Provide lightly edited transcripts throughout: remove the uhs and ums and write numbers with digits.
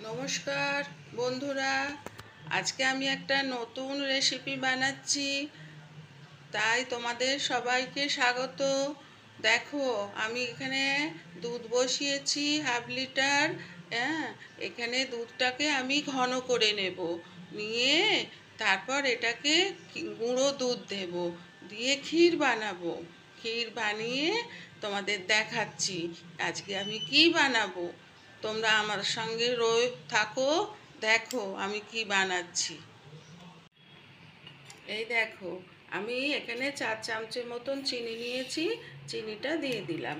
নমস্কার বন্ধুরা, আজকে আমি একটা নতুন রেসিপি বানাচ্ছি, তাই তোমাদের সবাইকে স্বাগত। দেখো, আমি এখানে দুধ বসিয়েছি হাফ লিটার। হ্যাঁ, এখানে দুধটাকে আমি ঘন করে নেব, নিয়ে তারপর এটাকে গুঁড়ো দুধ দেব, দিয়ে ক্ষীর বানাবো। ক্ষীর বানিয়ে তোমাদের দেখাচ্ছি আজকে আমি কি বানাবো। তোমরা আমার সঙ্গে থাকো, দেখো আমি কি বানাচ্ছি। এই দেখো, আমি এখানে 4 চামচের মতন চিনি নিয়েছি, চিনিটা দিয়ে দিলাম।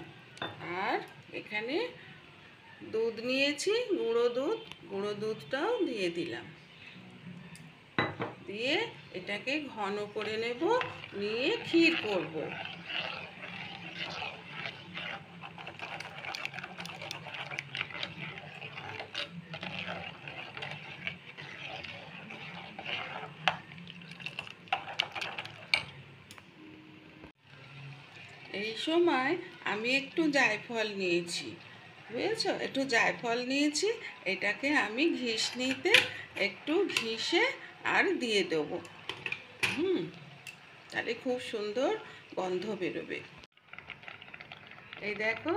আর এখানে দুধ নিয়েছি, গুঁড়ো দুধটাও দিয়ে দিলাম। দিয়ে এটাকে ঘন করে নেব, নিয়ে ক্ষীর করব। এই সময় আমি একটু জায়ফল নিয়েছি, বুঝেছ, একটু জায়ফল নিয়েছি। এটাকে আমি ঘিসনিতে একটু ঘিসে আর দিয়ে দেবো। তাহলে খুব সুন্দর গন্ধ বেরোবে। এই দেখো,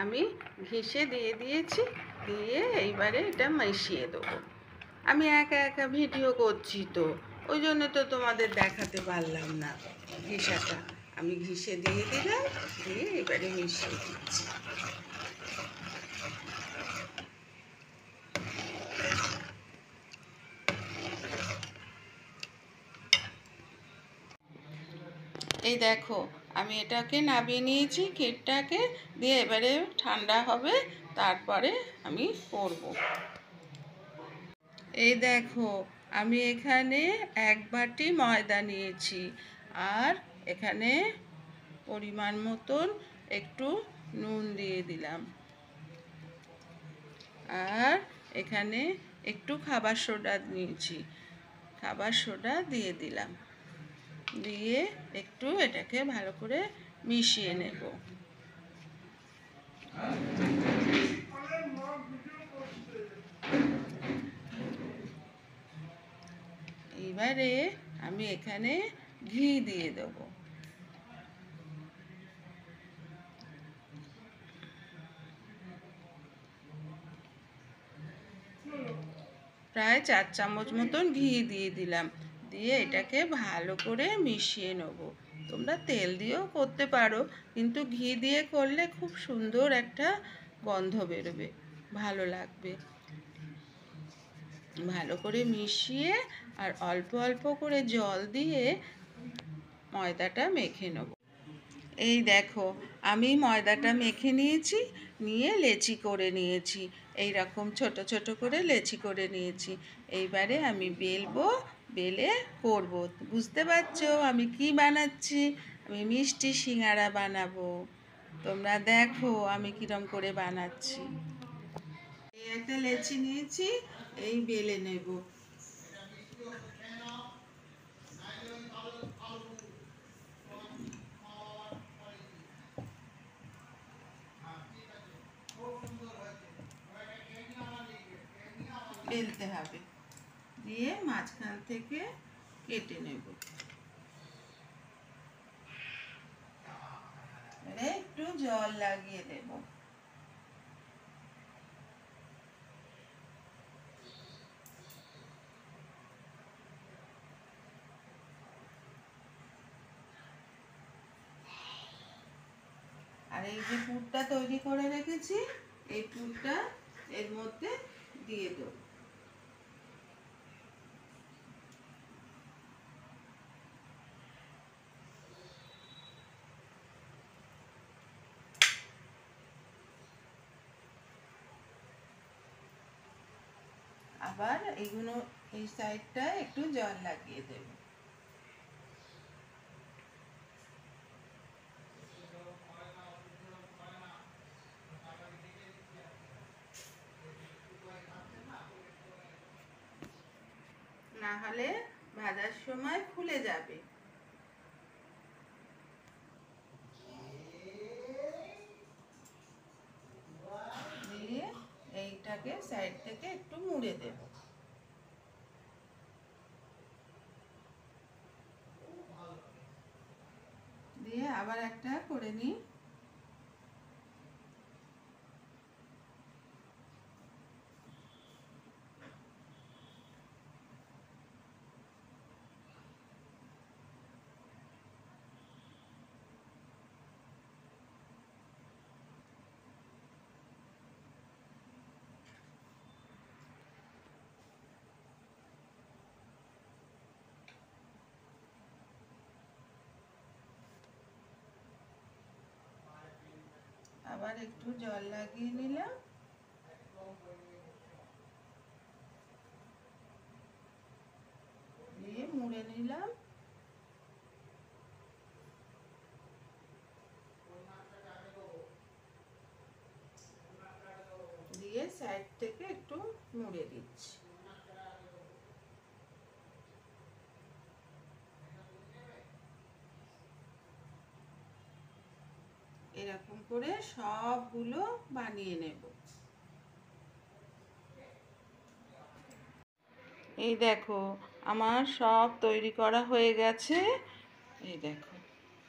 আমি ঘিসে দিয়ে দিয়েছি, দিয়ে এইবারে এটা মিশিয়ে দেবো। আমি একা একা ভিডিও করছি, তো ওই জন্য তো তোমাদের দেখাতে পারলাম না ঘিসাটা। আমি ঘিসে দিয়ে দিলাম, দিয়ে এবারে মিশিয়ে দিচ্ছি। এই দেখো, আমি এটাকে নামিয়ে নিয়েছি ক্ষীরটাকে, দিয়ে এবারে ঠান্ডা হবে, তারপরে আমি করব। এই দেখো, আমি এখানে 1 বাটি ময়দা নিয়েছি, আর এখানে পরিমাণ মতন একটু নুন দিয়ে দিলাম, আর এখানে একটু খাবার সোডা নিয়েছি, খাবার সোডা দিয়ে দিলাম, দিয়ে একটু এটাকে ভালো করে মিশিয়ে নেব। এবারে আমি এখানে ঘি দিয়ে দেবো। প্রায় 4 চামচ মতন ঘি দিয়ে দিলাম, দিয়ে এটাকে ভালো করে মিশিয়ে নেব। তোমরা তেল দিয়েও করতে পারো, কিন্তু ঘি দিয়ে করলে খুব সুন্দর একটা গন্ধ বেরোবে, ভালো লাগবে। ভালো করে মিশিয়ে আর অল্প অল্প করে জল দিয়ে ময়দাটা মেখে নেব। এই দেখো, আমি ময়দাটা মেখে নিয়েছি, নিয়ে লেচি করে নিয়েছি। এই রকম ছোট ছোট করে লেচি করে নিয়েছি। এইবারে আমি বেলবো, বেলে করব। বুঝতে পারছো আমি কি বানাচ্ছি? আমি মিষ্টি সিঙ্গারা বানাবো। তোমরা দেখো আমি কিরম করে বানাচ্ছি। এই একটা লেচি নিয়েছি, এই বেলে নেব। বেলতে হবে, দিয়ে মাঝখান থেকে কেটে নেব। একটু জল লাগিয়ে দেব। আর এই যে পুরটা তৈরি করে রেখেছি, এই পুরটা এর মধ্যে দিয়ে দেব। আবার এইগুলো এই সাইডটা একটু জল লাগিয়ে দেব। না হলে ভাজার সময় খুলে যাবে। দিয়ে এইটাকে এটাকে সাইড থেকে একটু মুড়ে দেব। দিয়ে আবার একটা করে নিই। আবার একটু জল লাগিয়ে নিলাম। দিয়ে মুড়ে নিলাম। দিয়ে সাইড থেকে একটু মুড়ে দিচ্ছি। এরকম করে সবগুলো বানিয়ে নেব। এই দেখো আমার সব তৈরি করা হয়ে গেছে। এই দেখো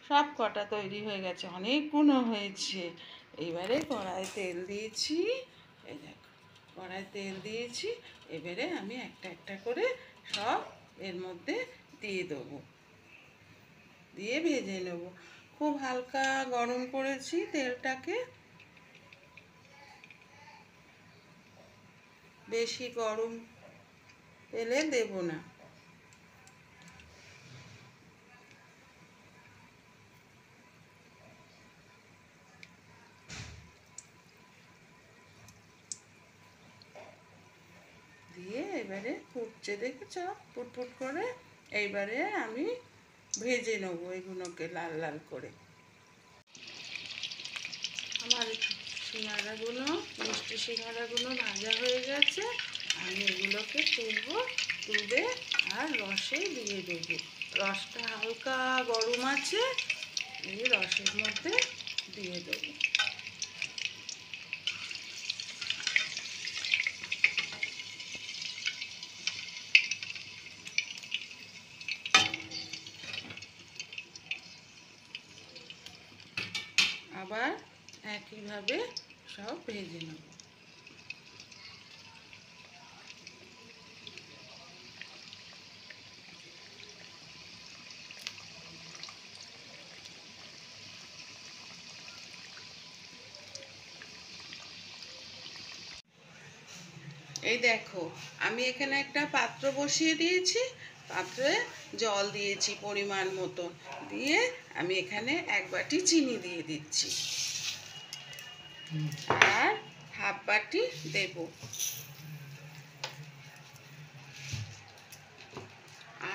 সব কটা তৈরি হয়ে গেছে, অনেকগুলো হয়েছে। এইবারে কড়াই তেল দিয়েছি। এই দেখো কড়াই তেল দিয়েছি। এবারে আমি একটা একটা করে সব এর মধ্যে দিয়ে দেবো, দিয়ে ভেজে নেব। খুব হালকা গরম করেছি তেলটাকে, বেশি গরম তেলে দেব না। দিয়ে এবারে ফুটছে, দেখেছ ফুটফুট করে। এইবারে আমি ভেজে নেবো এগুলোকে লাল লাল করে। আমার সিঙ্গাড়াগুলো, মিষ্টি সিঙ্গাড়াগুলো ভাজা হয়ে গেছে। আমি এগুলোকে তুলবো, তুলে আর রসে দিয়ে দেবো। রসটা হালকা গরম আছে, এই রসের মধ্যে দিয়ে দেবো। আবার একইভাবে সব ভেজে নেব। এই দেখো আমি এখানে একটা পাত্র বসিয়ে দিয়েছি। পাত্রে জল দিয়েছি পরিমাণ মতো, দিয়ে আমি এখানে 1 বাটি চিনি দিয়ে দিচ্ছি। আর হাফ বাটি দেব।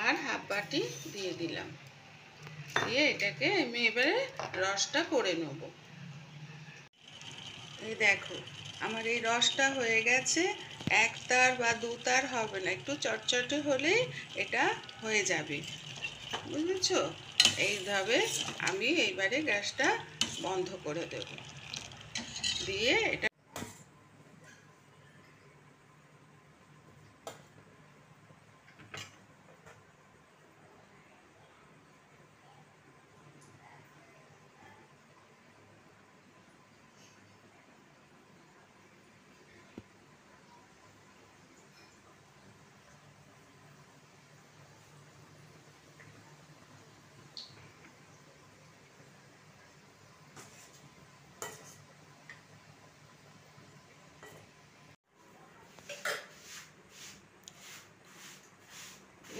আর হাফ বাটি দিয়ে দিলাম। দিয়ে এটাকে আমি এবারে রসটা করে নেব। এই দেখো আমার এই রসটা হয়ে গেছে। 1 তার বা 2 তার হবে না, একটু চটচটে হলেই এটা হয়ে যাবে, বুঝেছ? এইভাবে আমি এইবারে গ্যাসটা বন্ধ করে দেব। দিয়ে এটা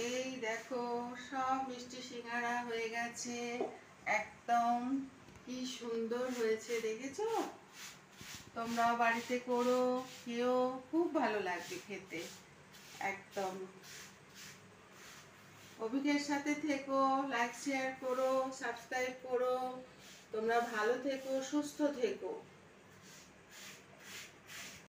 এই দেখো সব মিষ্টি সিঙ্গাড়া হয়ে গেছে। একদম কি সুন্দর হয়েছে, দেখেছো? তোমরাও বাড়িতে করো, খেও, খুব ভালো লাগবে খেতে। একদম অভিকের সাথে থেকো, লাইক শেয়ার করো, সাবস্ক্রাইব করো। তোমরা ভালো থেকো, সুস্থ থেকো।